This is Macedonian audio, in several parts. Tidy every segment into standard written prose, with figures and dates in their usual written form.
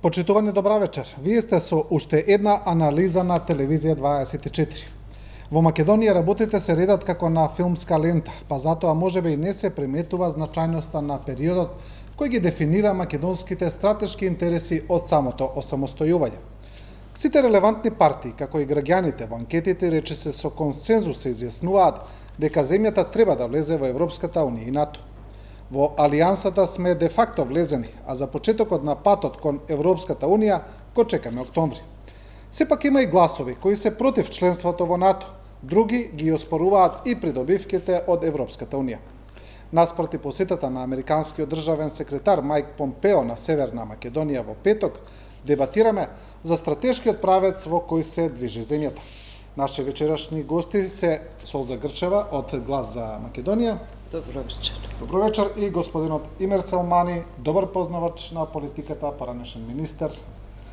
Почитувани, добра вечер. Вие сте со уште една анализа на Телевизија 24. Во Македонија работите се редат како на филмска лента, па затоа можеби и не се приметува значајноста на периодот кој ги дефинира македонските стратешки интереси од самото осамостојување. Сите релевантни партии, како и граѓаните во анкетите, речиси со консензус се изјаснуваат дека земјата треба да влезе во Европската унија и НАТО. Во Алијансата сме де факто влезени, а за почетокот на патот кон Европската унија го чекаме октомври. Сепак има и гласови кои се против членството во НАТО, други ги оспоруваат и придобивките од Европската унија. Наспроти посетата на американскиот државен секретар Мајк Помпео на Северна Македонија во петок, дебатираме за стратешкиот правец во кој се движи земјата. Наши вечерашни гости се Солза Грчева од Глас за Македонија. Добро вечер. Добро вечер и господинот Имер Селмани, добар познавач на политиката, поранешен министер.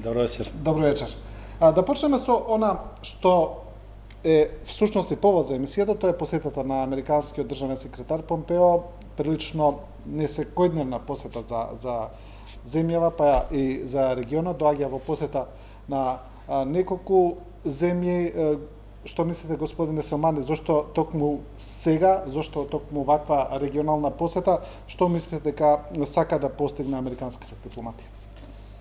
Добро вечер. Добро вечер. Да почнеме со она што е всушност и повод за емисијата, тоа е посетата на американскиот државен секретар Помпео, прилично несекојдневна посета за земјава, па и за регионот, доаѓа во посета на неколку земји. Што мислите, господине Селмани, зошто токму сега, зошто токму ваква регионална посета, што мислите дека сака да постигне американската дипломатија?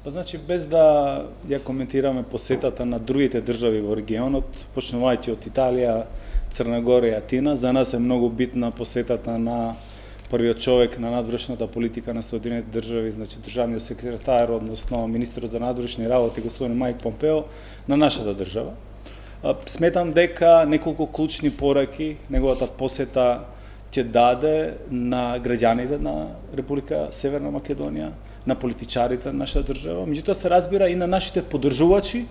Па значи, без да ја коментираме посетата на другите држави во регионот, почнувајќи од Италија, Црна Гора и Атина, за нас е многу битна посетата на првиот човек на надвршната политика на Соединените држави, значи државниот секретар, односно министерот за надвршни работи, господин Мајк Помпео, на нашата држава. Сметам дека неколку клучни пораки неговата посета ќе даде на граѓаните на Република Северна Македонија, на политичарите на нашата држава, меѓутоа се разбира и на нашите поддржувачи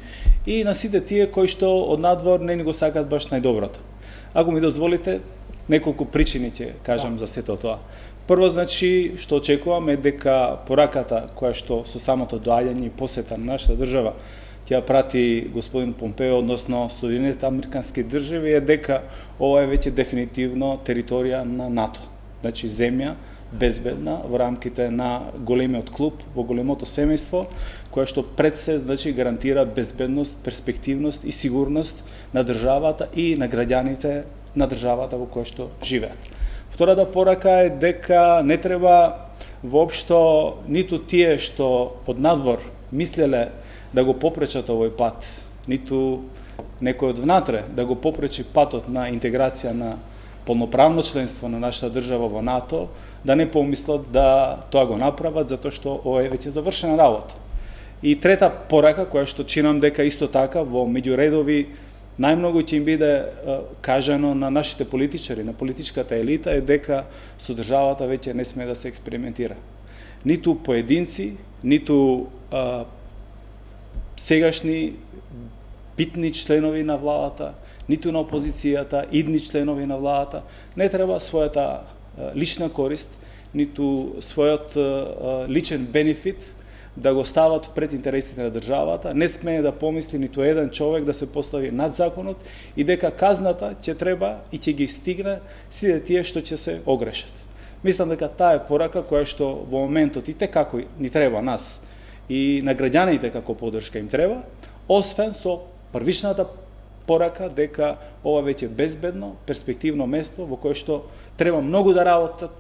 и на сите тие кои што од надвор не ни го сакаат баш најдоброто. Ако ми дозволите, неколку причини ќе кажам за сето тоа. Прво, значи, што очекуваме дека пораката која што со самото доаѓање и посета на нашата држава ќе прати господин Помпео, односно Соединените американски држави, е дека ова е веќе дефинитивно територија на НАТО. Значи, земја безбедна во рамките на големиот клуб, во големото семејство, која што пред се, значи, гарантира безбедност, перспективност и сигурност на државата и на граѓаните на државата во која што живеат. Втората порака е дека не треба воопшто ниту тие што од надвор мислеле да го попречат овој пат, ниту некој од внатре да го попречи патот на интеграција на полноправно членство на нашата држава во НАТО, да не помислат да тоа го направат, затоа што ова е веќе завршена работа. И трета порака, која што чинам дека исто така во меѓуредови најмногу ќе им биде кажано на нашите политичари, на политичката елита, е дека со државата веќе не сме да се експериментира. Ниту поединци, ниту сегашни битни членови на владата, ниту на опозицијата, идни членови на владата, не треба својата лична корист, ниту својот личен бенефит да го стават пред интересите на државата. Не смее да помисли ниту еден човек да се постави над законот и дека казната ќе треба и ќе ги стигне сите тие што ќе се огрешат. Мислам дека таа е порака која што во моментот и како ни треба нас и на граѓаните како поддршка им треба, освен со првичната порака дека ова веќе безбедно, перспективно место во кое што треба многу да работат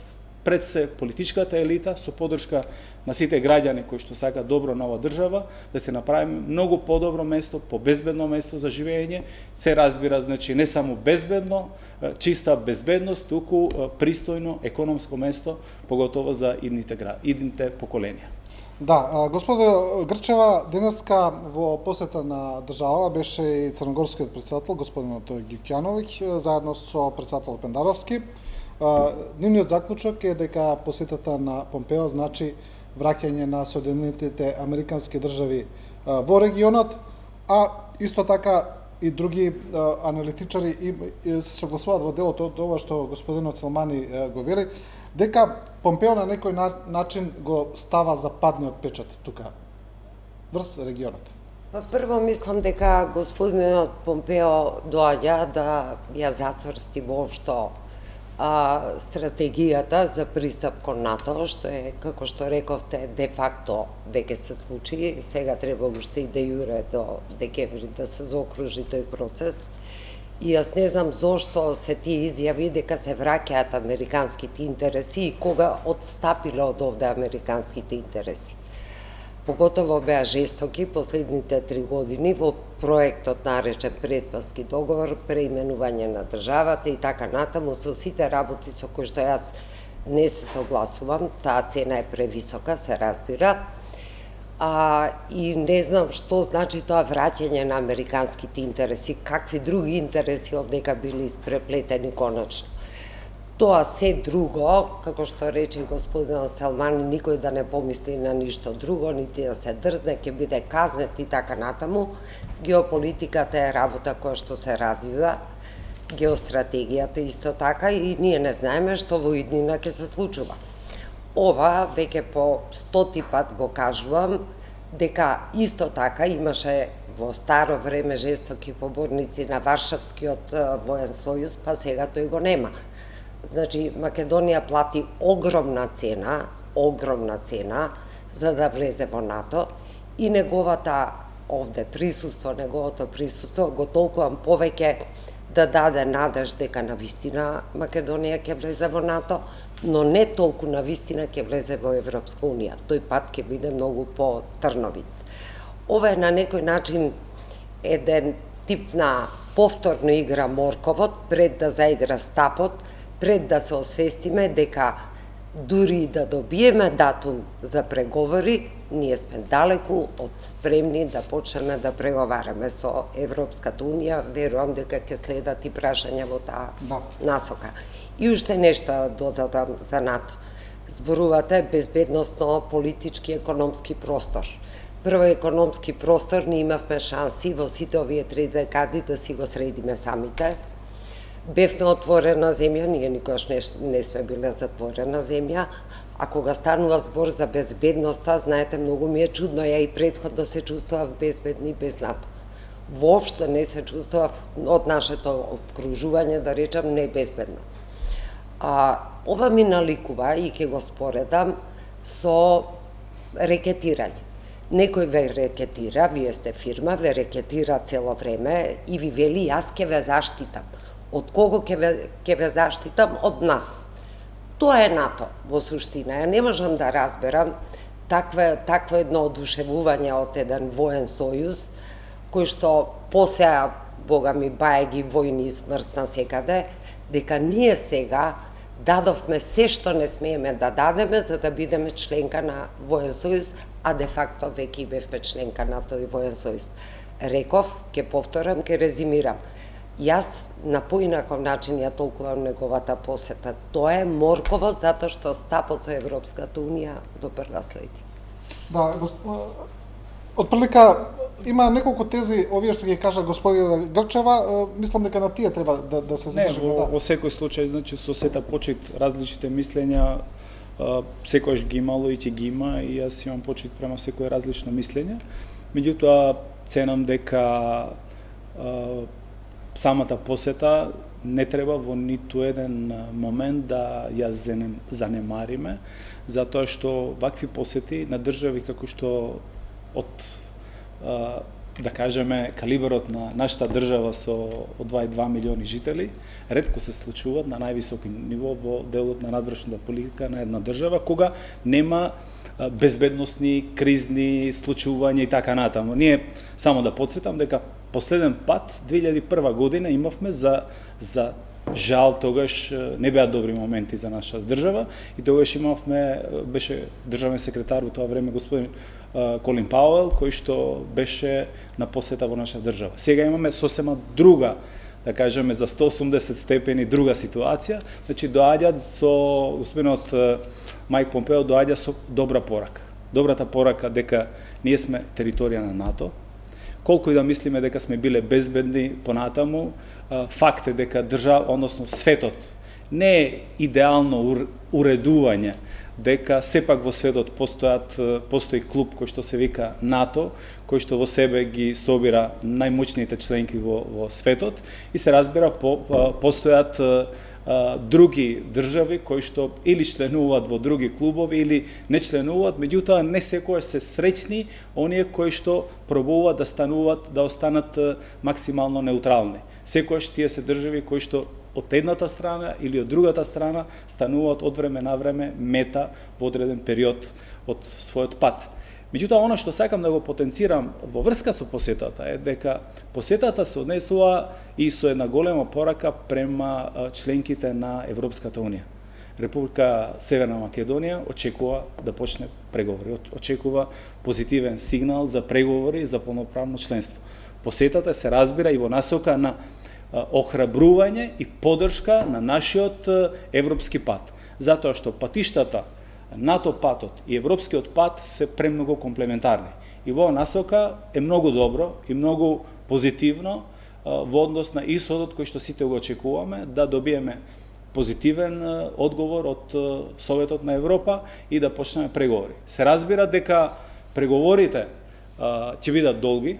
пред се политичката елита со поддршка на сите граѓани кои што сакаат добро на оваа држава, да се направи многу подобро место, побезбедно место за живење, се разбира, значи не само безбедно, чиста безбедност, туку пристојно економско место, поготово за идните поколенија. Да, господо Грчева, денеска во посета на држава беше и црногорскиот претседател, господинот Ѓукјановиќ, заедно со претседател Пендаровски. Нивниот заклучок е дека посетата на Помпео значи враќање на Соединетите американски држави во регионот, а исто така и други аналитичари се согласуваат во делот од ова што господинот Селмани го вели, дека Помпео на некој начин го става западниот печат тука врз регионот. Па прво мислам дека господинот Помпео доаѓа да ја зацврсти воопшто стратегијата за пристап кон НАТО, што е, како што рековте, де факто веќе се случи, сега треба уште и де јуре до декември да се заокружи тој процес. И јас не знам зошто се тие изјави дека се враќаат американските интереси и кога отстапиле од овде американските интереси. Поготово беа жестоки последните 3 години во проектот наречен Преспански договор, преименување на државата и така натаму, со сите работи со кои што јас не се согласувам, таа цена е превисока, се разбира. И не знам што значи тоа враќање на американските интереси, какви други интереси овдека били испреплетени конечно. Тоа се друго, како што рече господин Салмани, никој да не помисли на ништо друго, нити да се дрзне, ќе биде казнет и така натаму. Геополитиката е работа која што се развива, геостратегијата исто така, и ние не знаеме што во иднина ќе се случува. Ова веќе по 100 пат го кажувам, дека исто така имаше во старо време жестоки поборници на Варшавскиот воен сојуз, па сега тој го нема. Значи, Македонија плати огромна цена за да влезе во НАТО и неговото присуство го толкувам повеќе да даде надеж дека навистина Македонија ќе влезе во НАТО, но не толку навистина ќе влезе во Европска Унија. Тој пат ќе биде многу по-трновит. Ова е на некој начин еден тип на повторна игра морковот пред да заигра стапот, пред да се освестиме дека дури да добиеме датум за преговори, ние сме далеку од спремни да почнеме да преговараме со Европската Унија. Верувам дека ќе следат и прашања во таа насока. И уште нешто додадам за НАТО. Зборувате безбедносно политички економски простор. Прво економски простор ние имавме шанси во сите овие 3 декади да си го средиме самите. Бевме отворена земја, ние никош не сме биле затворена земја, а кога станува збор за безбедноста, знаете, многу ми е чудно, ја и претходно се чувствував безбедни без НАТО. Воопшто не се чувствував од нашето обкружување, да речам, не безбедно. Ова ми наликува и ќе го споредам со рекетирање. Некој ве рекетира, вие сте фирма, ве рекетира цело време и ви вели јас ќе ве заштитам. Од кого ќе ве заштитам? Од нас. Тоа е НАТО во суштина. Ја не можам да разберам такво едно одушевување од еден воен сојуз, кој што посеа, бога ми, баеги, војни и смрт на секаде, дека ние сега дадовме се што не смееме да дадеме за да бидеме членка на воен сојуз, а де факто веќе бевме членка на тој воен сојуз. Реков, ќе повторам, ќе резимирам. Јас на поинаков начин ја толкувам неговата посета. Тоа е морково затоа што стапот со Европската Унија до прва следи. Да, отприлика има неколку тези, овие што ги кажа господина Грчева, мислам дека на тие треба да се задржиме. Не, во секој случај, значи, со сета почит различите мислења, секојаш ги имало и ќе ги има, и јас имам почит према секој различно мислење. Меѓутоа, ценам дека самата посета не треба во ниту еден момент да ја занемариме, затоа што вакви посети на држави како што од да кажеме калиберот на нашата држава со од 2,2 милиони жители, ретко се случуваат на највисоко ниво во делот на надвршната политика на една држава, кога нема безбедносни, кризни случувања и така натаму. Ние, само да подсетам, дека последен пат, 2001 година, имавме за жал, тогаш не беа добри моменти за нашата држава, и тогаш имавме, беше државен секретар во тоа време господин Колин Пауел, кој што беше на посета во нашата држава. Сега имаме сосема друга, да кажеме, за 180 степени друга ситуација, значи доаѓаат со господинот Мајк Помпео доаѓа со добра порака. Добрата порака дека ние сме територија на НАТО, колку и да мислиме дека сме биле безбедни понатаму, факт е дека односно светот не е идеално уредување, дека сепак во светот постои клуб кој што се вика НАТО, кој што во себе ги собира најмоćните членки во светот, и се разбира постојат други држави кои што или членуваат во други клубови или не членуваат, меѓутоа не секојаш се среќни оние кои што пробуваат да останат максимално неутрални. Секојаш тие се држави кои што од едната страна или од другата страна стануваат од време на време мета во одреден период од својот пат. Меѓутоа, оно што сакам да го потенцирам во врска со посетата е дека посетата се однесува и со една голема порака према членките на Европската Унија. Република Северна Македонија очекува да почне преговори, очекува позитивен сигнал за преговори за полноправно членство. Посетата се разбира и во насока на охрабрување и поддршка на нашиот европски пат, затоа што патиштата НАТО патот и европскиот пат се премногу комплементарни. И во насока е многу добро и многу позитивно во однос на исходот кој што сите го очекуваме да добиеме позитивен одговор од Советот на Европа и да почнеме преговори. Се разбира дека преговорите ќе бидат долги,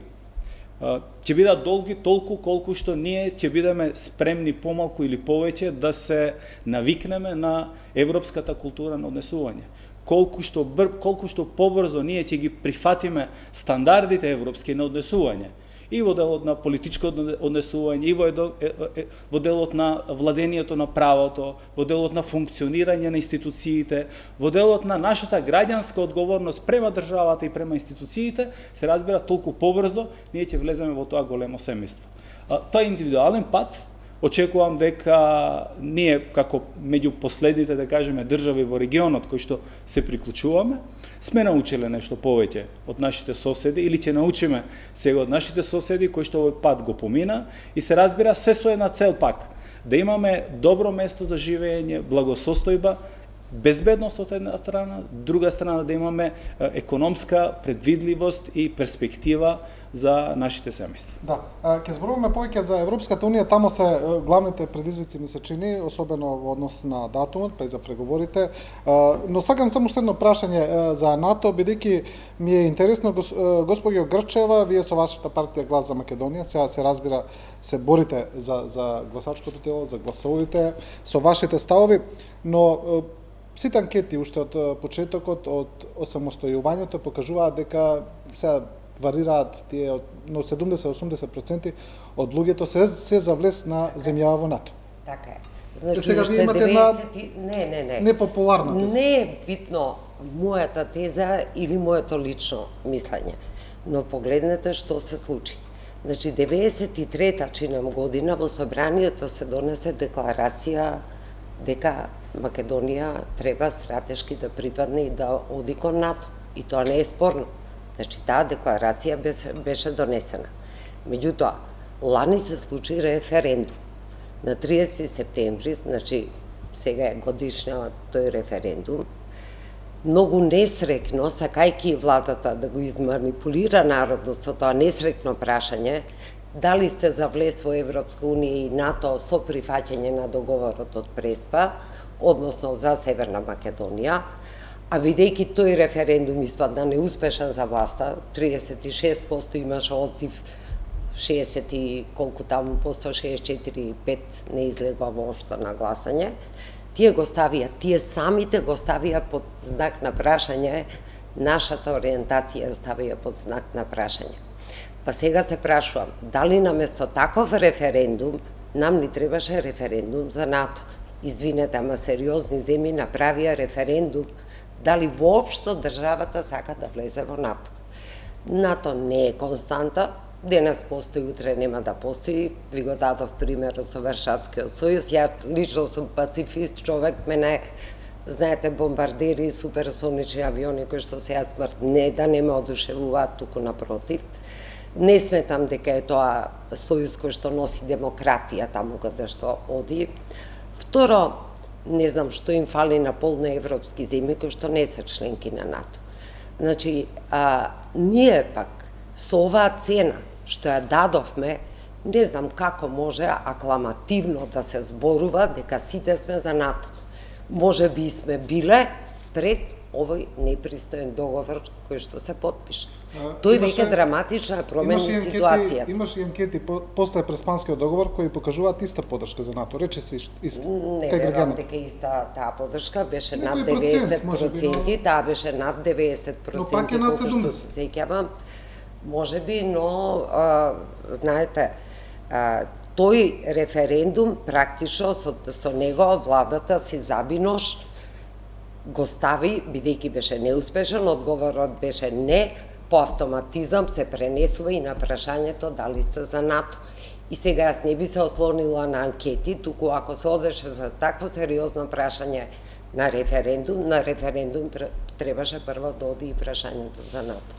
толку колку што ние ќе бидеме спремни помалку или повеќе да се навикнеме на европската култура на однесување. Колку што побрзо ние ќе ги прифатиме стандардите европски на однесување, и во делот на политичко однесување, и во делот на владењето на правото, во делот на функционирање на институциите, во делот на нашата граѓанска одговорност према државата и према институциите, се разбира толку побрзо ние ќе влеземе во тоа големо семејство. Тој индивидуален пат очекувам дека ние како меѓу последните, да кажеме, држави во регионот кои што се приклучуваме, сме научиле нешто повеќе од нашите соседи или ќе научиме сега од нашите соседи кои што овој пат го помина и се разбира се со една цел пак, да имаме добро место за живење, благосостојба, безбедност од една страна, друга страна да имаме економска предвидливост и перспектива за нашите семејства. Да, ќе зборуваме повеќе за Европската Унија, таму се главните предизвици ми се чини, особено во однос на датумот, па и за преговорите. Но сакам само уште едно прашање за НАТО, бидејќи ми е интересно, госпоѓо Грчева, вие со вашата партија Глас за Македонија, сега се разбира, се борите за гласачкото тело, за гласовите, со вашите ставови, но сите анкети уште од почетокот, од осамостојувањето покажуваат дека сега варираат тие, но 70-80% од луѓето се за влез на земја во НАТО. Така е. Значи, сега вие имате една не. непопуларна теза. Не е битно мојата теза или моето лично мислење, но погледнете што се случи. Значи, 93-та чинам година во Собранието се донесе декларација дека Македонија треба стратешки да припадне и да оди кон НАТО. И тоа не е спорно. Значи, таа декларација беше донесена. Меѓутоа, лани се случи референдум. На 30 септември, значи, сега е годишна тој референдум, многу несрекно, сакајки владата да го изманипулира народот со тоа несрекно прашање, дали сте за влез во Европска Унија и НАТО со прифаќање на договорот од Преспа, односно за Северна Македонија, а бидејќи тој референдум испадна неуспешен за власта, 36% имаше одзив, 60 и колку таму посто, 64,5 не излегува воопшто на гласање, тие самите го ставија под знак на прашање, нашата ориентација ставија под знак на прашање. Па сега се прашувам, дали наместо таков референдум, нам ни требаше референдум за НАТО? Извинете, ама сериозни земји направија референдум дали воопшто државата сака да влезе во НАТО. НАТО не е константа, денес постои, утре нема да постои. Ви го дадов примерот со Варшавскиот сојуз. Ја лично сум пацифист човек, мене, знаете, бомбардери, суперсонични авиони кои што сега смрт не да не ме одушевуваат, туку напротив. Не сметам дека е тоа сојуз кој што носи демократија таму каде што оди. Второ, не знам што им фали на полно европски земји кои што не се членки на НАТО. Значи, ние пак со оваа цена што ја дадовме, не знам како може акламативно да се зборува дека сите сме за НАТО. Може би сме биле пред овој непристоен договор кој што се потпиша. Тој веќе драматична промени ситуацијата. Имаш и анкети после Преспанскиот договор кои покажуваат иста поддршка за НАТО. Рече се иста. Не верувам дека иста таа поддршка беше над 90%, таа беше над 90%, но пак е над 70%. Што се сеќавам, можеби, но знаете, тој референдум практично со него владата си забинош го стави, бидејќи беше неуспешен, одговорот беше не, по автоматизам се пренесува и на прашањето дали сте за НАТО. И сега јас не би се ослонила на анкети, туку ако се одеше за такво сериозно прашање на референдум требаше прво да оди и прашањето за НАТО.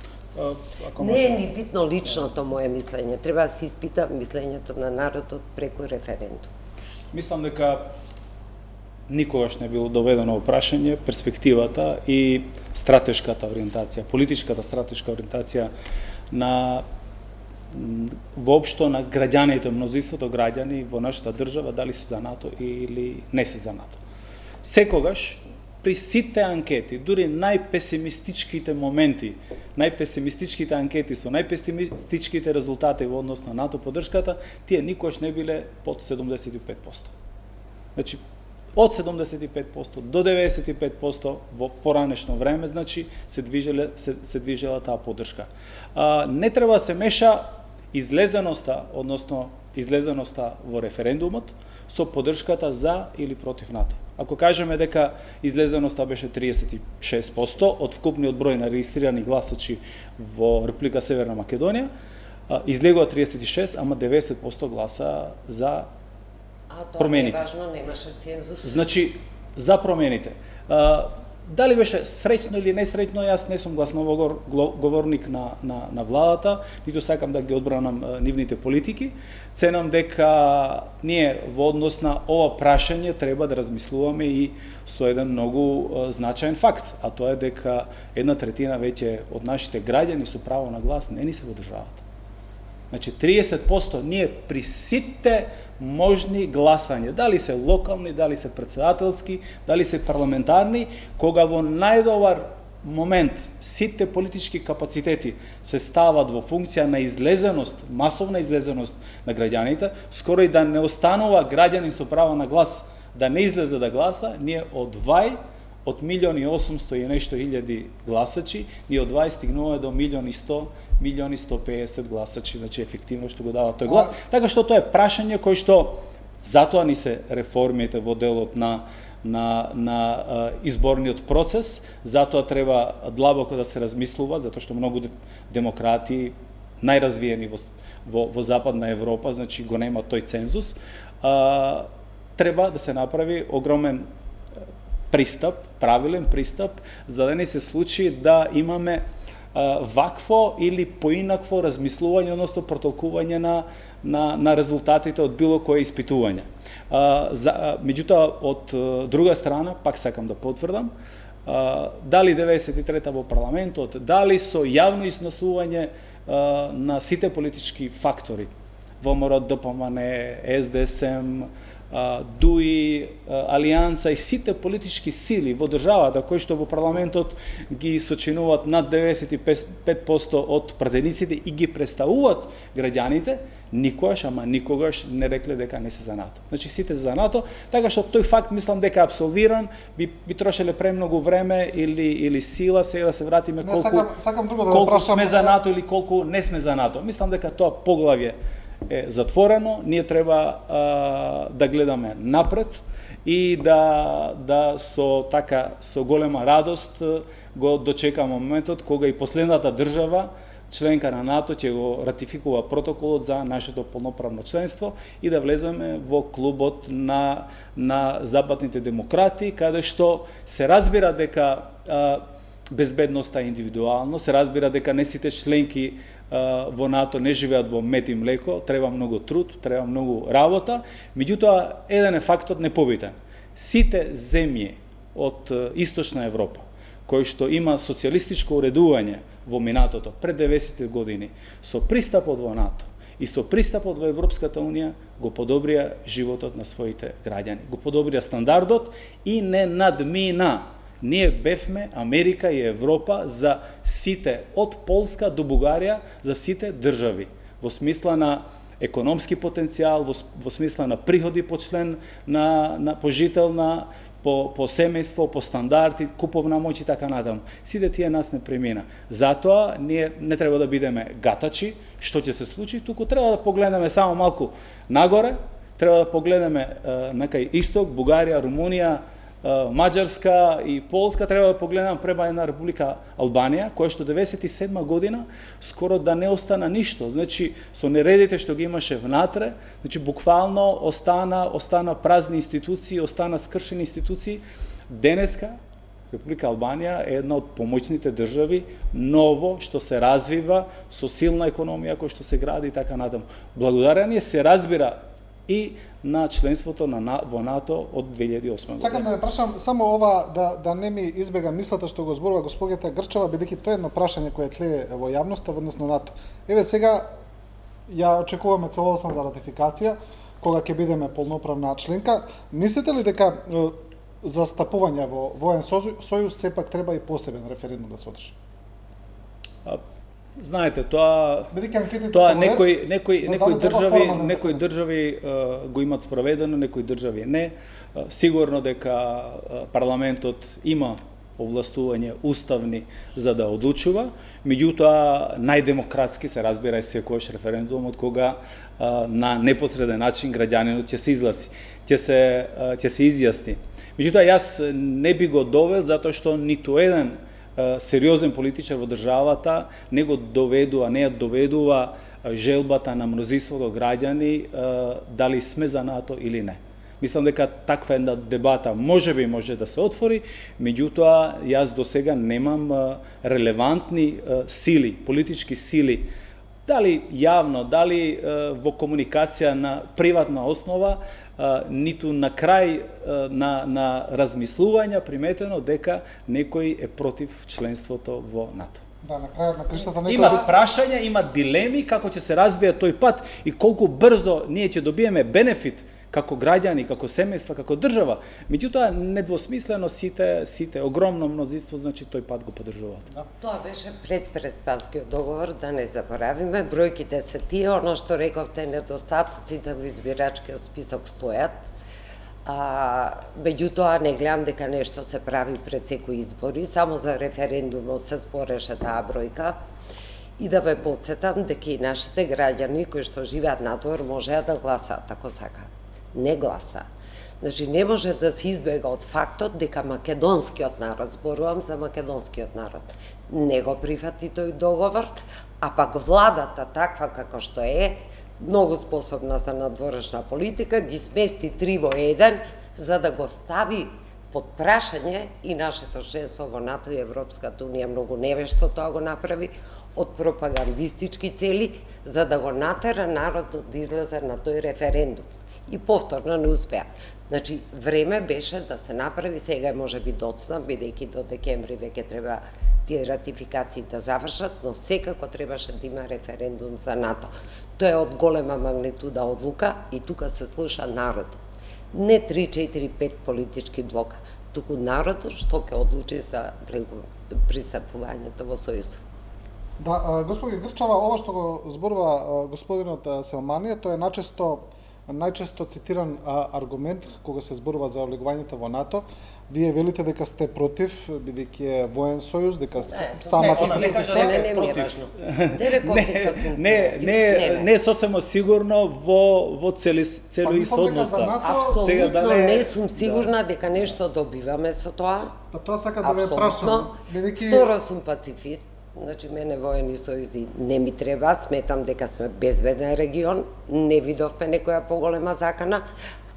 Не е ни битно личното мое мислење, треба да се испита мислењето на народот преку референдум. Мислам дека никогаш не било доведено во прашање перспективата и стратешката ориентација, политичката стратешка ориентација на воопшто на граѓаните, мнозинството граѓани во нашата држава, дали се за НАТО или не се за НАТО. Секогаш при сите анкети, дури најпесимистичките моменти, најпесимистичките анкети со најпесимистичките резултати во однос на НАТО поддршката, тие никогаш не биле под 75%. Значи, од 75% до 95% во поранешно време, значи, се движела таа поддршка. Не треба да се меша излезеноста, односно излезеноста во референдумот со поддршката за или против НАТО. Ако кажеме дека излезеноста беше 36% од вкупниот број на регистрирани гласачи во Република Северна Македонија, излегува 36, ама 90% гласа за промените. А тоа не е важно, немаше цензус. Значи, за промените. Дали беше среќно или несреќно, јас не сум гласноговорник на владата, ниту сакам да ги одбранам нивните политики. Ценам дека ние во однос на ова прашање треба да размислуваме и со еден многу значаен факт, а тоа е дека 1/3 веќе од нашите граѓани со право на глас не ни се во државата. Значи 30% ние при сите можни гласања, дали се локални, дали се председателски, дали се парламентарни, кога во најдобар момент сите политички капацитети се стават во функција на излезеност, масовна излезеност на граѓаните, скоро и да не останува граѓанин со право на глас да не излезе да гласа, ние од 1.800.000 и нешто илјади гласачи, ние од 20 стигнуваме до 1.150.000 гласачи, значи ефективно што го дава тој глас. Така што тоа е прашање кој што затоа ни се реформите во делот на изборниот процес, затоа треба длабоко да се размислува, затоа што многу демократи најразвиени во Западна Европа, значи го нема тој цензус, треба да се направи огромен пристап, правилен пристап, за да не се случи да имаме вакво или поинакво размислување, односно протолкување на резултатите од било кое испитување. Меѓутоа, од друга страна, пак сакам да потврдам, дали 93-та во парламентот, дали со јавно изнесување на сите политички фактори, ВМРО, ДПМН, СДСМ, ДУИ, Алијанса и сите политички сили во државата кои што во парламентот ги сочинуваат над 95% од пратениците и ги представуваат граѓаните, никогаш, ама никогаш не рекле дека не се за НАТО. Значи сите за НАТО, така што тој факт мислам дека е абсолвиран, би трошеле премногу време или сила сега да се вратиме колку сме за НАТО или колку не сме за НАТО. Мислам дека тоа поглавје е затворено, ние треба да гледаме напред и да со голема радост го дочекаме моментот кога и последната држава членка на НАТО ќе го ратификува протоколот за нашето полноправно членство и да влеземе во клубот на западните демократи, каде што се разбира дека безбедноста е индивидуално, се разбира дека не сите членки во НАТО не живеат во мед и млеко, треба многу труд, треба многу работа, меѓутоа еден е фактот непобитен. Сите земји од Источна Европа, кои што има социјалистичко уредување во минатото пред 90 години, со пристапот во НАТО и со пристапот во Европската Унија го подобрија животот на своите граѓани, го подобрија стандардот и не надмина Ние бевме Америка и Европа за сите, од Полска до Бугарија, за сите држави. Во смисла на економски потенцијал, во смисла на приходи по член на пожител, по семејство, по стандарди, куповна моќ и така натаму. Сите тие нас не премина. Затоа ние не треба да бидеме гатачи, што ќе се случи, туку треба да погледнеме само малку нагоре, треба да погледнеме накај исток, Бугарија, Румунија, Маđarска и Полска, треба да погледнеме према една Република Албанија, која што 97 година скоро да не остана ништо. Значи, со нередите што ги имаше внатре, значи буквално остана празни институции, остана скршени институции. Денеска Република Албанија е една од помоćните држави, ново што се развива, со силна економија која што се гради и така натаму. Благодарение се разбира и на членството во НАТО од 2008 година. Сакам да ме прашам само ова да не ми избега мислата што го зборува госпогата Грчева, бидејќи тоа е едно прашање кое тлее во јавноста во однос на НАТО. Еве сега ја очекуваме целосната ратификација кога ќе бидеме полноправна членка. Мислите ли дека за стапување во воен сојуз сепак треба и посебен референдум да се одржи? Знаете, тоа некои држави го имат спроведено, некои држави не. Сигурно дека парламентот има овластување уставни за да одлучува, меѓутоа најдемократски се разбира и секојаш референдумот кога на непосреден начин граѓанинот ќе се изласи, ќе се изјасни. Меѓутоа јас не би го довел затоа што ниту еден сериозен политичар во државата не ја доведува желбата на мнозинството граѓани дали сме за НАТО или не. Мислам дека таква една дебата може да се отвори, меѓутоа јас до сега немам релевантни сили, политички сили, дали јавно, дали во комуникација на приватна основа, ниту на крај на размислувања приметено дека некој е против членството во НАТО. Да, на крајот на криштата некој има прашања, има дилеми како ќе се развија тој пат и колку брзо ние ќе добиеме бенефит како граѓани, како семејства, како држава. Меѓутоа недвосмислено сите огромно мнозинство, значи тој пат го поддржуваат. Да. Тоа беше пред Преспанскиот договор, да не заборавиме, бројките се тие, оно што рековте, недостатоците во избирачкиот список стојат. Меѓутоа не гледам дека нешто се прави пред секои избори, само за референдумот се спореше таа бројка. И да ве потсетам дека и нашите граѓани кои што живеат надвор можеа да гласаат ако сакаат. Не гласа. Значи, не може да се избега од фактот дека македонскиот народ, зборувам за македонскиот народ, не го прифати тој договор, а пак владата таква како што е, многу способна за надворешна политика, ги смести 3 во 1 за да го стави под прашање и нашето членство во НАТО и Европската унија. Многу невешто тоа го направи од пропагандистички цели за да го натера народот да излезе на тој референдум. И повторно не успеа. Значи, време беше да се направи, сега може би доцна, бидејќи до декември веќе треба тие ратификации да завршат, но секако требаше да има референдум за НАТО. Тоа е од голема магнитуда одлука и тука се слуша народот. Не 3, 4, 5 политички блока, туку народот што ќе одлучи за пристапувањето во Сојузот. Да, господи Грчева, ова што го зборува господинот Селмани, тоа е најчесто цитиран аргумент кога се зборува за влегувањето во НАТО. Вие велите дека сте против, бидејќи е воен сојуз, дека самата не сосема сигурно во целоисhodноста. Апсолутно не сум сигурна дека нешто добиваме со тоа. Па тоа сака да ве прашам, бидејќи второ сум пацифист. Значи, мене воени сојузи не ми треба, сметам дека сме безбеден регион, не видовме некоја поголема закана,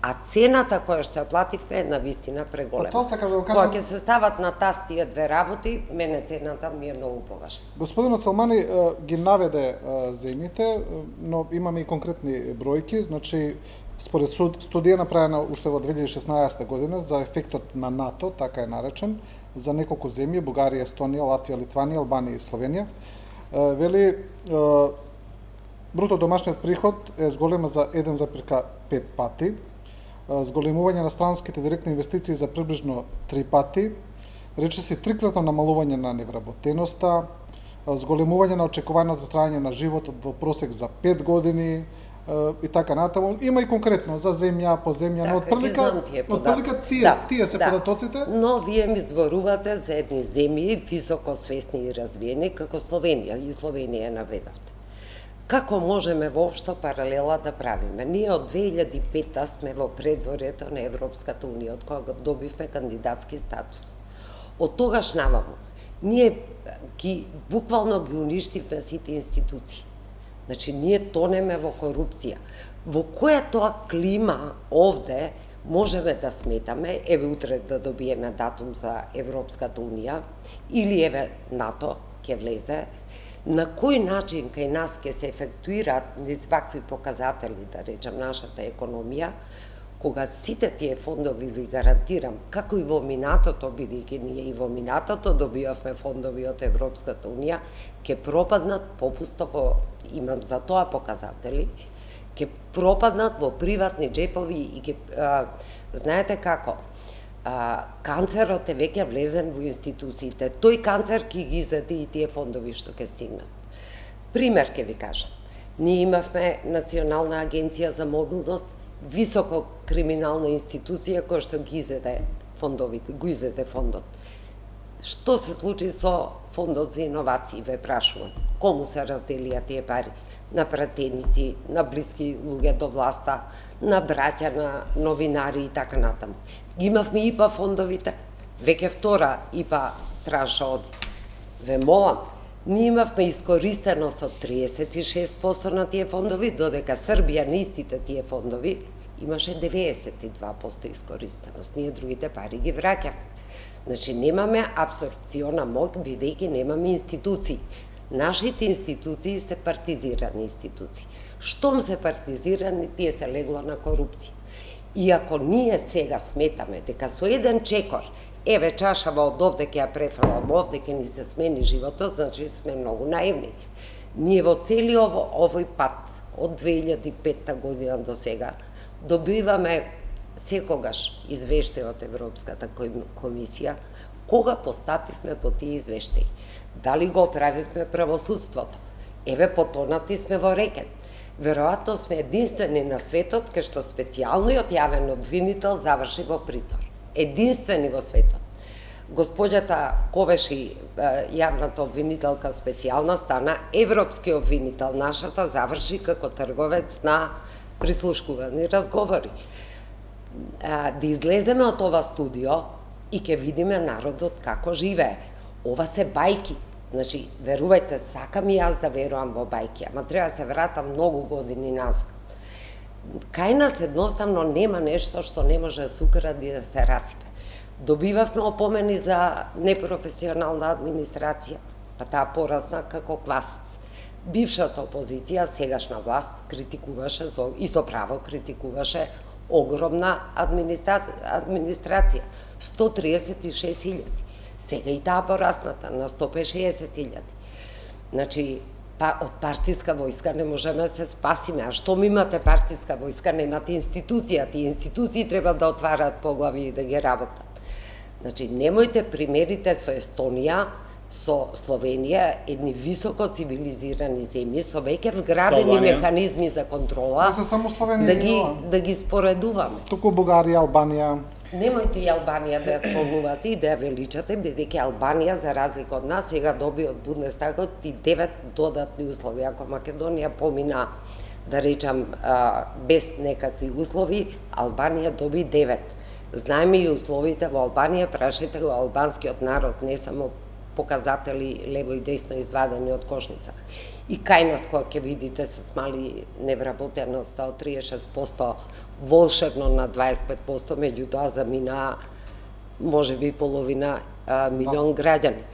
а цената која што ја плативме е навистина преголема. Тоа сака да го кажам. Кога ќе се стават на таз тие две работи, мене цената ми е многу поважна. Господинот Селмани ги наведе земјите, но имаме и конкретни бројки, значи според студија направена уште во 2016 година за ефектот на НАТО, така е наречен, за неколку земји, Бугарија, Естонија, Латвија, Литванија, Албанија и Словенија, вели бруто домашниот приход е зголема за 1,5 пати, зголемување на странските директни инвестиции за приближно 3 пати, Речиси триклетно намалување на невработеноста, зголемување на очекуваното трајање на животот во просек за 5 години и така натаму. Има и конкретно за земја, по земја, но отприлика тие се податоците. Но вие ми зборувате за едни земји високо свесни и развиени како Словенија, и Словенија наведавте. Како можеме воопшто паралела да правиме? Ние од 2005 сме во предворието на Европската Унија, од кога добивме кандидатски статус. Од тогаш наваму, ние буквално ги уништивме сите институции. Значи, ние тонеме во корупција. Во која тоа клима овде можеме да сметаме, еве утре да добиеме датум за Европската Унија, или еве НАТО ќе влезе, на кој начин кај нас ќе се ефектуираат низ вакви показатели, да речем, нашата економија, кога сите тие фондови ви гарантирам, како и во минатото, бидејќи ние и во минатото добивавме фондови од Европската Унија, ќе пропаднат попусто во, имам за тоа показатели, ќе пропаднат во приватни джепови и ќе, знаете како, канцерот е веќе влезен во институциите. Тој канцер ќе ги изеде и тие фондови што ќе стигнат. Пример ќе ви кажам. Ние имавме Национална агенција за мобилност, високо криминална институција која што ги изеде фондовите, го изеде фондот. Што се случи со фондот за иновации, ве прашувам? Кому се разделија тие пари? На пратеници, на блиски луѓе до власта, на браќа, на новинари и така натаму. Ги имавме ИПА фондовите, веќе втора ИПА транша оди. Ве молам, ние имавме искористеност од 36% на тие фондови, додека Србија на истите тие фондови имаше 92% искористеност. Ние другите пари ги враќавме. Значи, немаме абсорбциона моќ, бидејќи немаме институции. Нашите институции се партизирани институции. Штом се партизирани, тие се легло на корупција. И ако ние сега сметаме дека со еден чекор, еве чашава од овде ќе ја префрлам овде, ќе ни се смени животот, значи сме многу наивни. Ние во цели овој пат, од 2005 година до сега, добиваме секогаш извештај од Европската комисија, кога постапивме по тие извештаи. Дали го правивме правосудството? Еве потонати сме во рекет. Веројатно сме единствени на светот кај што специјалниот јавен обвинител заврши во притвор. Единствени во светот. Госпоѓата Ковеши, јавната обвинителка специјална, стана европски обвинител. Нашата заврши како трговец на прислушкувани разговори. Да излеземе од ова студио и ќе видиме народот како живее. Ова се бајки. Значи, верувајте, сакам и јас да верувам во бајки, ама треба да се вратам многу години назад. Кај нас едноставно нема нешто што не може да се укради и да се расипе. Добивавме опомени за непрофесионална администрација, па таа поразна како квасец. Бившата опозиција, сегашна власт, критикуваше, и со право критикуваше огромна администрација, 136.000. Сега и таа порасната на 160.000. Значи, од партиска војска не можеме да се спасиме. А што ми имате партиска војска, немате институција. Тие институции треба да отвараат поглави и да ги работат. Значи, немојте примерите со Естонија, со Словенија, едни високо цивилизирани земји, со веќе вградени механизми за контрола, Не се само Словенија, да ги споредуваме. туку Бугарија, Албанија. Немојте и Албанија да ја спомнувате и да ја величате, бидејќи Албанија, за разлика од нас, сега доби од Бундестагот и 9 додатни услови. Ако Македонија помина, да речам, без некакви услови, Албанија доби 9. Знаеме и условите во Албанија, прашајте го албанскиот народ, не само показатели лево и десно извадени од кошница. И кај нас, кога ќе видите, се смали невработеноста од 36%, волшебно на 25%, меѓутоа замина можеби половина милион граѓани.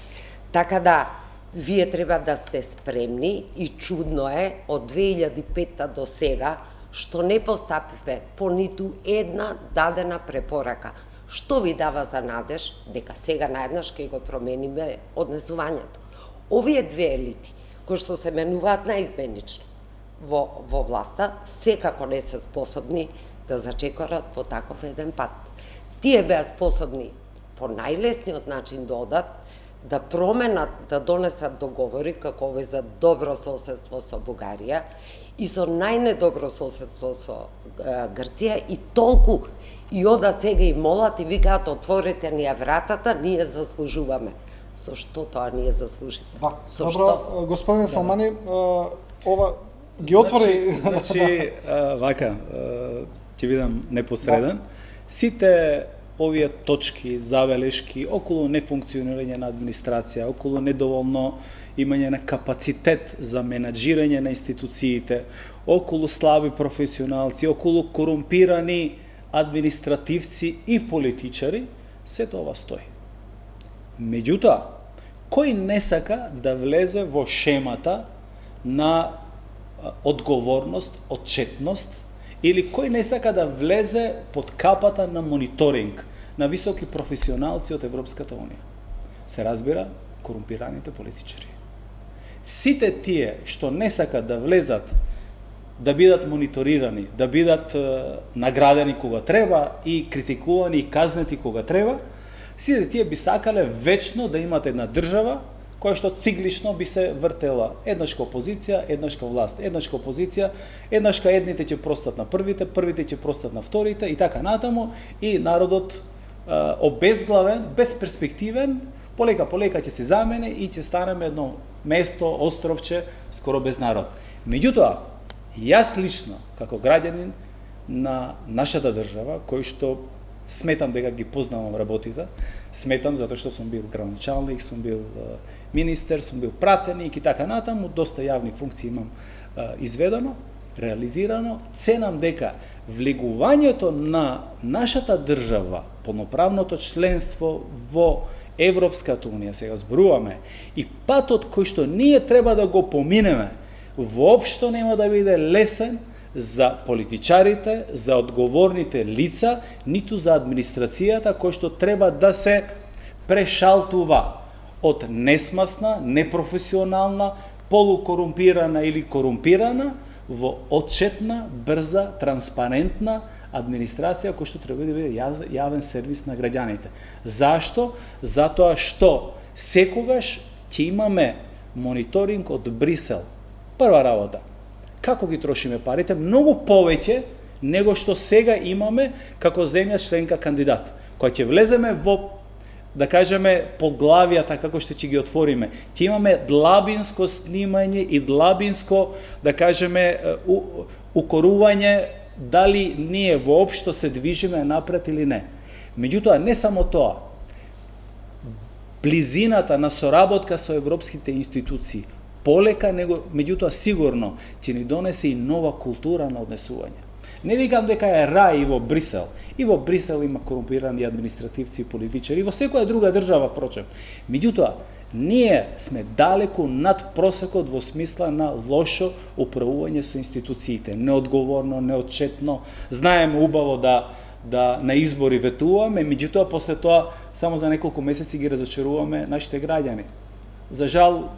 Така да, вие треба да сте спремни и чудно е од 2005 до сега што не постапивме по ниту една дадена препорака. Што ви дава за надеж дека сега наеднаш ќе го промениме однесувањето? Овие две елити, кои што се менуваат наизменично во власта, секако не се способни да зачекорат по таков еден пат. Тие беа способни по најлесниот начин да одат, да променат, да донесат договори, како овој за добро соседство со Бугарија и со најнедобро соседство со Грција и толку и одат сега и молат и викаат отворете ни ја вратата, ние заслужуваме. Со што тоа ние заслужиме? Да, Со добро, што? господин Салмани, ова ги отвори... Значи, вака, ќе бидам непосреден. Сите овие точки, забелешки околу нефункционирање на администрација, околу недоволно имање на капацитет за менаџирање на институциите, околу слаби професионалци, околу корумпирани административци и политичари, сето ова стои. Меѓутоа, кој не сака да влезе во шемата на одговорност, отчетност, или кој не сака да влезе под капата на мониторинг на високи професионалци од Европската Унија? Се разбира, корумпираните политичари. Сите тие што не сакат да влезат, да бидат мониторирани, да бидат наградени кога треба и критикувани и казнети кога треба, сите тие би сакале вечно да имат една држава која што циклично би се вртела еднашка опозиција, еднашка власт, еднашка опозиција, еднашка едните ќе простат на првите, првите ќе простат на вторите и така натаму, и народот обезглавен, безперспективен, полека ќе се замени и ќе станеме едно место, островче, скоро без народ. Меѓутоа, јас лично, како граѓанин на нашата држава, кој што сметам дека ги познавам работите, сметам затоа што сум бил градоначалник, сум бил министер, сум бил пратеник и така натаму, доста јавни функции имам изведено, реализирано, ценам дека влегувањето на нашата држава, полноправното членство во Европската Унија, сега зборуваме, и патот кој што ние треба да го поминеме, воопшто нема да биде лесен за политичарите, за одговорните лица, ниту за администрацијата кој што треба да се прешалтува од несмасна, непрофесионална, полукорумпирана или корумпирана во отчетна, брза, транспарентна администрација кој што треба да биде јавен сервис на граѓаните. Зашто? Затоа што секогаш ќе имаме мониторинг од Брисел. Прва работа, како ги трошиме парите, многу повеќе него што сега имаме како земја членка кандидат, која ќе влеземе во, да кажеме, поглавијата како што ќе ги отвориме. Ќе имаме длабинско снимање и длабинско, да кажеме, укорување дали ние воопшто се движиме напред или не. Меѓутоа, не само тоа, близината на соработка со европските институции, полека, него, меѓутоа сигурно ќе ни донесе и нова култура на однесување. Не викам дека е рај и во Брисел. И во Брисел има корумпирани административци и политичари, и во секоја друга држава, прочем. Меѓутоа, ние сме далеку над просекот во смисла на лошо управување со институциите, неодговорно, неотчетно. Знаеме убаво да на избори ветуваме, меѓутоа после тоа само за неколку месеци ги разочаруваме нашите граѓани. За жал,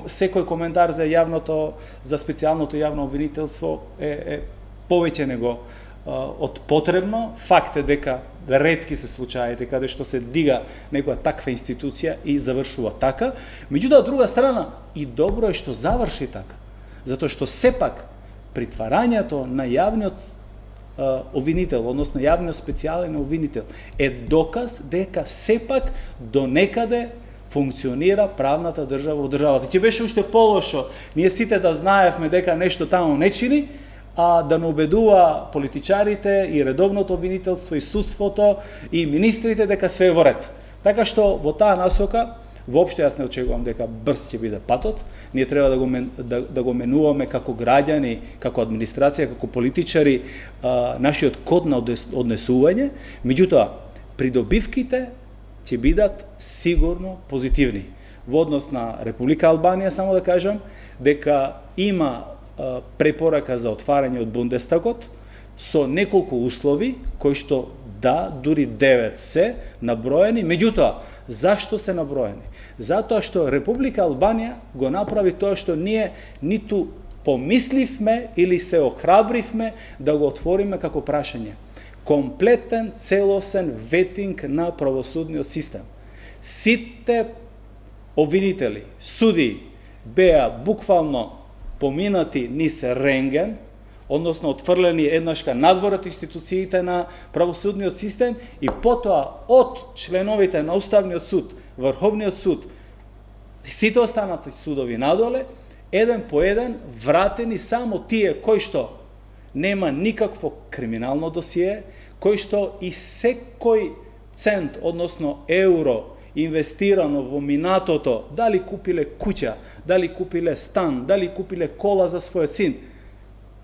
секој коментар за јавното, за специјалното јавно обвинителство е повеќе него од потребно. Факт е дека ретки се случаите каде што се дига некоја таква институција и завршува така. Меѓутоа, од друга страна, и добро е што заврши така. Затоа што сепак притварањето на јавниот обвинител, односно јавниот специјален обвинител, е доказ дека сепак до некаде функционира правната држава во државата. Ќе беше уште полошо, ние сите да знаевме дека нешто таму не чини, а да не убедува политичарите и редовното обвинителство и судството и министрите дека све е во ред. Така што во таа насока воопшто јас не очекувам дека брз ќе биде патот. Ние треба да го менуваме како граѓани, како администрација, како политичари нашиот код на однесување. Меѓутоа, придобивките ќе бидат сигурно позитивни. Во однос на Република Албанија, само да кажам, дека има препорака за отварање од Бундестагот со неколку услови, кои што да, дури 9 се наброени. Меѓутоа, зашто се наброени? Затоа што Република Албанија го направи тоа што ние ниту помисливме или се охрабривме да го отвориме како прашање. комплетен, целосен ветинг на правосудниот систем. Сите обвинители, суди, беа буквално поминати низ рентген, односно отфрлени еднашка надвор од институциите на правосудниот систем и потоа од членовите на Уставниот суд, Врховниот суд, сите останати судови надоле, еден по еден вратени само тие кои што нема никакво криминално досие, кои што и секој цент, односно евро, инвестирано во минатото, дали купиле куќа, дали купиле стан, дали купиле кола за својот син,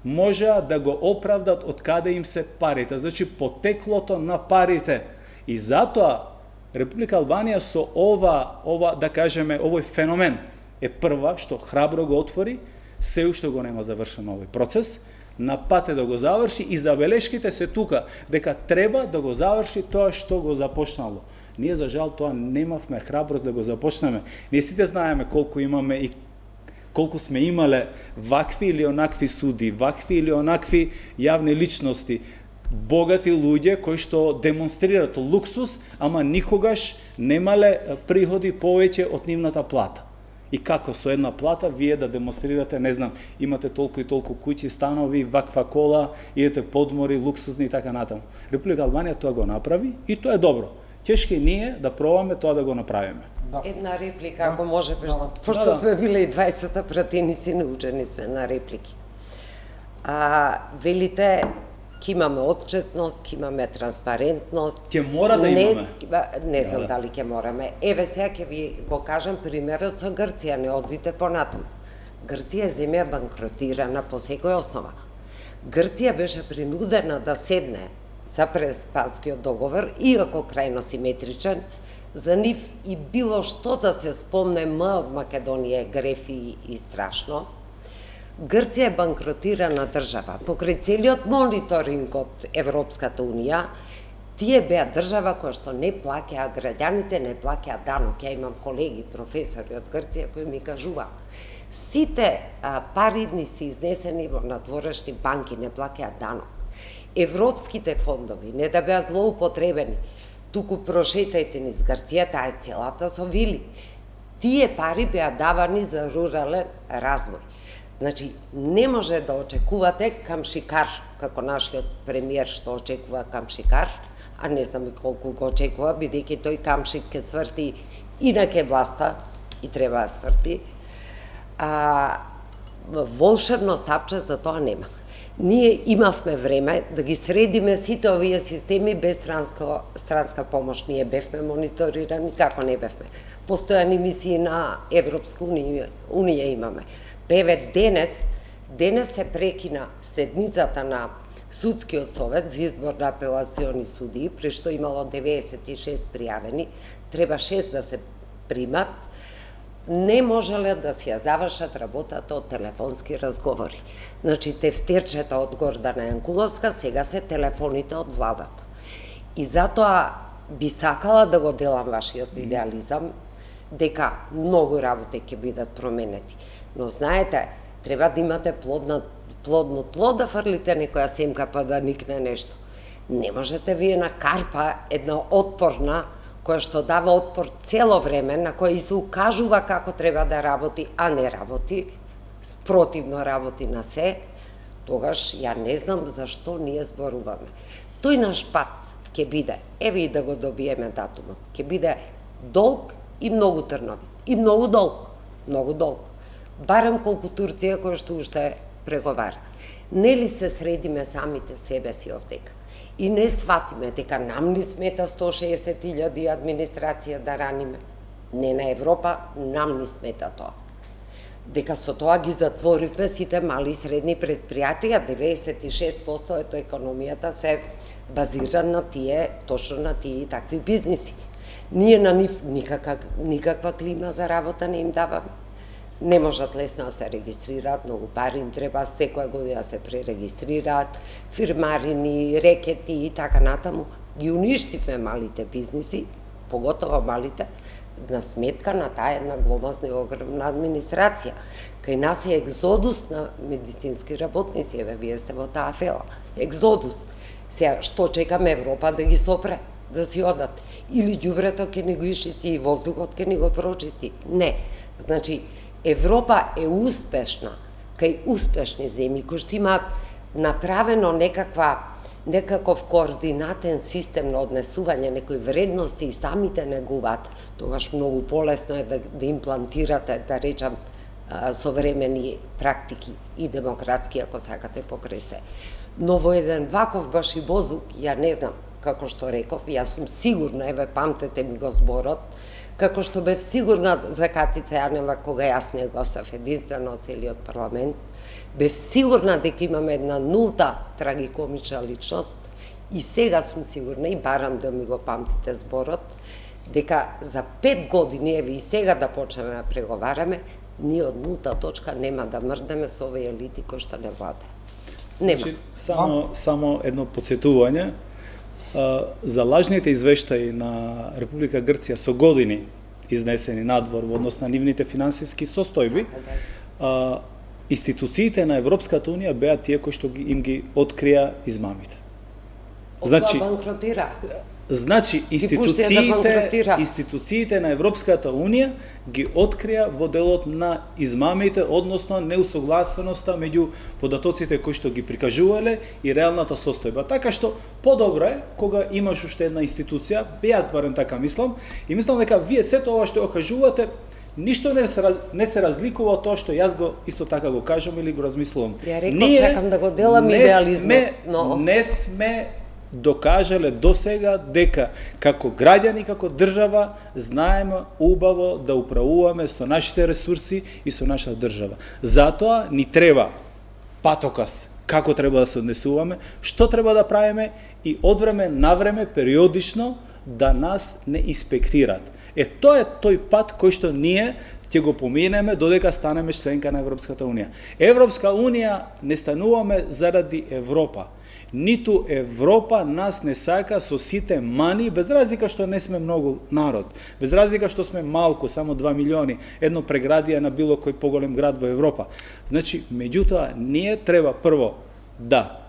можеа да го оправдат од каде им се парите, значи потеклото на парите. И затоа Република Албанија со ова да кажеме, овој феномен е прва што храбро го отвори, се уште го нема завршен овој процес, на пат е да го заврши и забелешките се тука, дека треба да го заврши тоа што го започнало. Ние, за жал, тоа немавме храброст да го започнеме. Ние сите знаеме колку имаме и колку сме имале вакви или онакви суди, вакви или онакви јавни личности, богати луѓе кои што демонстрират луксус, ама никогаш немале приходи повеќе од нивната плата. И како со една плата вие да демонстрирате, не знам, имате толку и толку куќи, станови, ваква кола, идете подмори, луксузни и така натаму. Република Албанија тоа го направи и тоа е добро. Тешки ние да пробаме тоа да го направиме. Да. Една реплика, ако може, пошто сме биле и 20-та пратеници, научени сме на реплики. Велите, ќе имаме отчетност, ќе имаме транспарентност. Ќе мора да имаме. Не знам дали ќе мораме. Еве сега ќе ви го кажам примерот со Грција, не одите понатаму. Грција е земја банкротирана по секој основа. Грција беше принудена да седне за преспанскиот договор, иако крајно симетричен, за нив и било што да се спомне од Македонија е греф и страшно. Грција е банкротирана држава. Покрај целиот мониторинг од Европската Унија, тие беа држава која што не плаќаа, граѓаните не плаќаа данок. Ја имам колеги, професори од Грција кои ми кажува, сите пари ни се изнесени во надворешни банки, не плаќаа данок. Европските фондови не да беа злоупотребени, туку прошетајте низ Грција, таа е целата со вили. Тие пари беа давани за рурален развој. Значи, не може да очекувате камшикар, како нашиот премиер што очекува камшикар, а не знам и колку го очекува, бидејќи тој камшик ке сврти и на ке власта, и треба да сврти. Волшебно стапче за тоа нема. Ние имавме време да ги средиме сите овие системи без странска помош. Ние бевме мониторирани, како не бевме. Постојани мисии на Европска Унија имаме. Еве денес се прекина седницата на Судскиот совет за избор на апелациони судии, при што имало 96 пријавени, треба 6 да се примат, не можеле да си ја завршат работата од телефонски разговори. Значи, тефтерчета од Гордана Јанкуловска сега се телефоните од владата. И затоа би сакала да го делам вашиот идеализам, дека многу работи ќе бидат променети. Но знаете, треба да имате плодно тло да фрлите некоја семка па да никне нешто. Не можете вие на карпа една отпорна, која што дава отпор цело време, на која и се укажува како треба да работи, а не работи, спротивно работи на се, тогаш ја не знам зашто ние зборуваме. Тој наш пат ќе биде, еве и да го добиеме датумот, ќе биде долг и многу трнови, и многу долг. Барем колку Турција која што уште преговара. Нели се средиме самите себе си овдека? И не сватиме дека нам ни смета 160.000 администрација да раниме. Не на Европа, нам ни смета тоа. Дека со тоа ги затворивме сите мали и средни предпријатија, 96% од економијата се базира на тие, точно на тие и такви бизниси. Ние на нив никаква клима за работа не им даваме. Не можат лесно да се регистрираат, многу пари им треба, секоја година се пререгистрираат, фирмарини, рекети и така натаму. Ги уништивме малите бизниси, поготово малите, на сметка на таа една гломазна и огромна администрација. Кај нас е екзодус на медицински работници, еве вие сте во таа фела. Екзодус. Сега, што чекаме Европа да ги сопре, да си одат? Или ѓубрето ќе ни го ишчисти и воздухот ќе ни го прочисти? Не. Значи, Европа е успешна, кај успешни земји, кои што имаат направено некаков координатен систем на однесување некои вредности и самите негуваат, тогаш многу полесно е да имплантирате, да речам, современи практики и демократски, ако сакате, покрај се. Но во еден ваков баш и воздух, ја не знам, како што реков, јас сум сигурна, еве памтете ми го зборот, како што бев сигурна за Катица Јанева, кога јас не гласав единствено од целиот парламент, бев сигурна дека имаме една нулта трагикомична личност и сега сум сигурна и барам да ми го памтите зборот, дека за 5 години, еве и сега да почнеме да преговараме, ние од нулта точка нема да мрдеме со овие елити кои што не владе. Нема. Значи, само едно подсетување. За лажните извештаи на Република Грција со години изнесени надвор во однос на нивните финансиски состојби, институциите на Европската Унија беа тие кои што им ги открија измамите. Значи, банкротира. Значи, институциите на Европската Унија ги открија во делот на измамите, односно неусогласеноста меѓу податоците кои што ги прикажувале и реалната состојба. Така што подобро е кога имаш уште една институција, јас барем така мислам, и мислам дека вие сето ова што го кажувате, ништо не се разликува од тоа што јас го исто така го кажам или го размислувам. Ја реков, сакам да го делам идеализмот, но не сме докажале досега дека како граѓани, како држава, знаеме убаво да управуваме со нашите ресурси и со нашата држава. Затоа ни треба патоказ како треба да се однесуваме, што треба да правиме и од време на време периодично да нас не инспектираат. Тоа е тој пат кој што ние ќе го поминеме додека станеме членка на Европската Унија. Европска Унија не стануваме заради Европа. Ниту Европа нас не сака со сите мани, без разлика што не сме многу народ, без разлика што сме малку, само 2 милиони, едно преградија на било кој поголем град во Европа. Значи, меѓутоа, ние треба прво да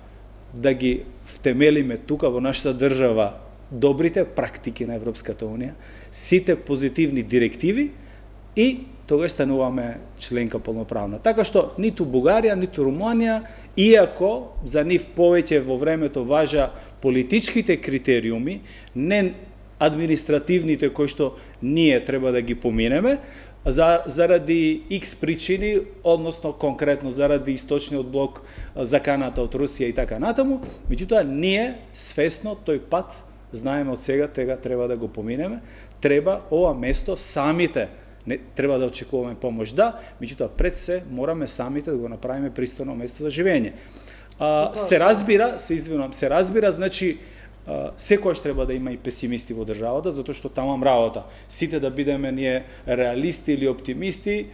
ги втемелиме тука во нашата држава добрите практики на Европската Унија, сите позитивни директиви и тогаш стануваме членка полноправна. Така што ниту Бугарија, ниту Руманија, иако за нив повеќе во времето важа политичките критериуми, не административните кои што ние треба да ги поминеме, заради X причини, односно конкретно заради источниот блок, заканата од Русија и така натаму, меѓутоа ние свесно тој пат знаеме од сега, тега треба да го поминеме, треба ова место самите, не треба да очекуваме помош, да, меѓутоа пред се мораме самите да го направиме пристојно место за живење. Се разбира, значи секојаш треба да има и песимисти во државата, затоа што тамам работа. Сите да бидеме ние реалисти или оптимисти,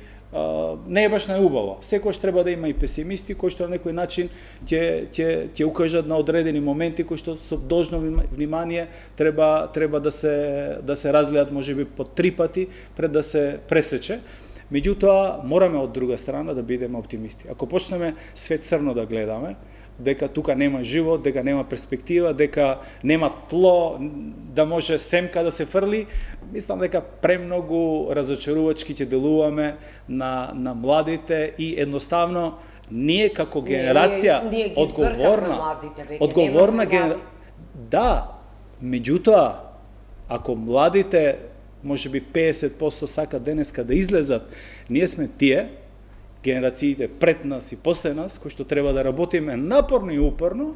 не е баш најубаво. Секојаш треба да има и песимисти кои што на некој начин ќе укажат на одредени моменти кои што со должно внимание треба да се разгледат можеби по 3 пати пред да се пресече. Меѓутоа мораме од друга страна да бидеме оптимисти. Ако почнеме све црно да гледаме, дека тука нема живот, дека нема перспектива, дека нема тло, да може семка да се фрли, мислам дека премногу разочарувачки ќе делуваме на младите и едноставно ние како генерација одговорна генерација. Да, меѓутоа, ако младите можеби 50% сакат денеска да излезат, ние сме тие генерациите пред нас и после нас, кои што треба да работиме напорно и упорно,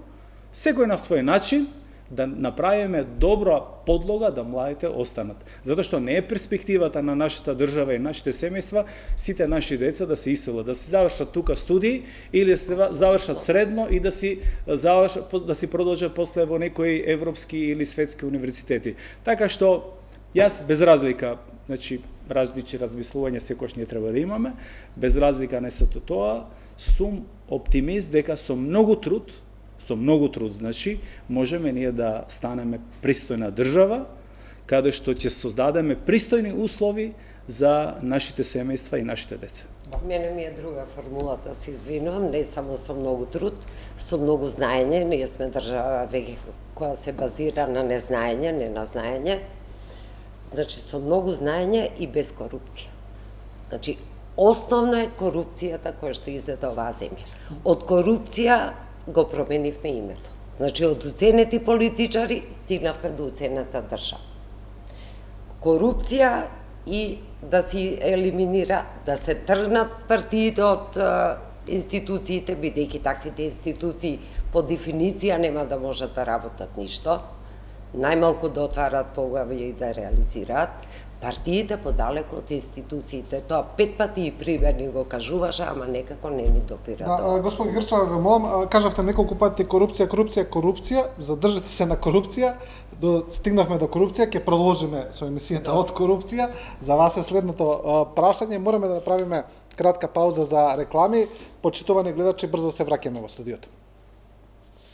секој на свој начин, да направиме добра подлога да младите останат. Затоа што не е перспективата на нашата држава и нашите семејства сите наши деца да се иселат, да се завршат тука студии или да се завршат средно и да си продолжат после во некои европски или светски универзитети. Така што јас без разлика, значи различни размислувања секојаш ние треба да имаме, без разлика на сето тоа, сум оптимист дека со многу труд, значи, можеме ние да станеме пристојна држава, каде што ќе создадеме пристојни услови за нашите семејства и нашите деца. Мене ми е друга формулата, се извинувам, не само со многу труд, со многу знаење. Ние сме држава веќе која се базира на незнаење, не на знаење. Значи, со многу знаење и без корупција. Значи, основна е корупцијата која што изледа оваа земја. Од корупција го променивме името. Значи, од уценети политичари стигнавме до уценета држава. Корупција и да се елиминира, да се тргнат партиите од институциите, бидејќи таквите институции по дефиниција нема да можат да работат ништо, најмалку да отварат поглавја и да реализираат. Партиите подалеку од институциите, тоа 5 пати и примерни го кажуваше, ама некако не ни допира до. Господин Грчева, ве молам, кажавте неколку пати корупција, задржете се на корупција, стигнавме до корупција, ќе продолжиме со емисијата од корупција. За вас е следното прашање, мораме да направиме кратка пауза за реклами. Почитувани гледачи, брзо се враќаме во студиото.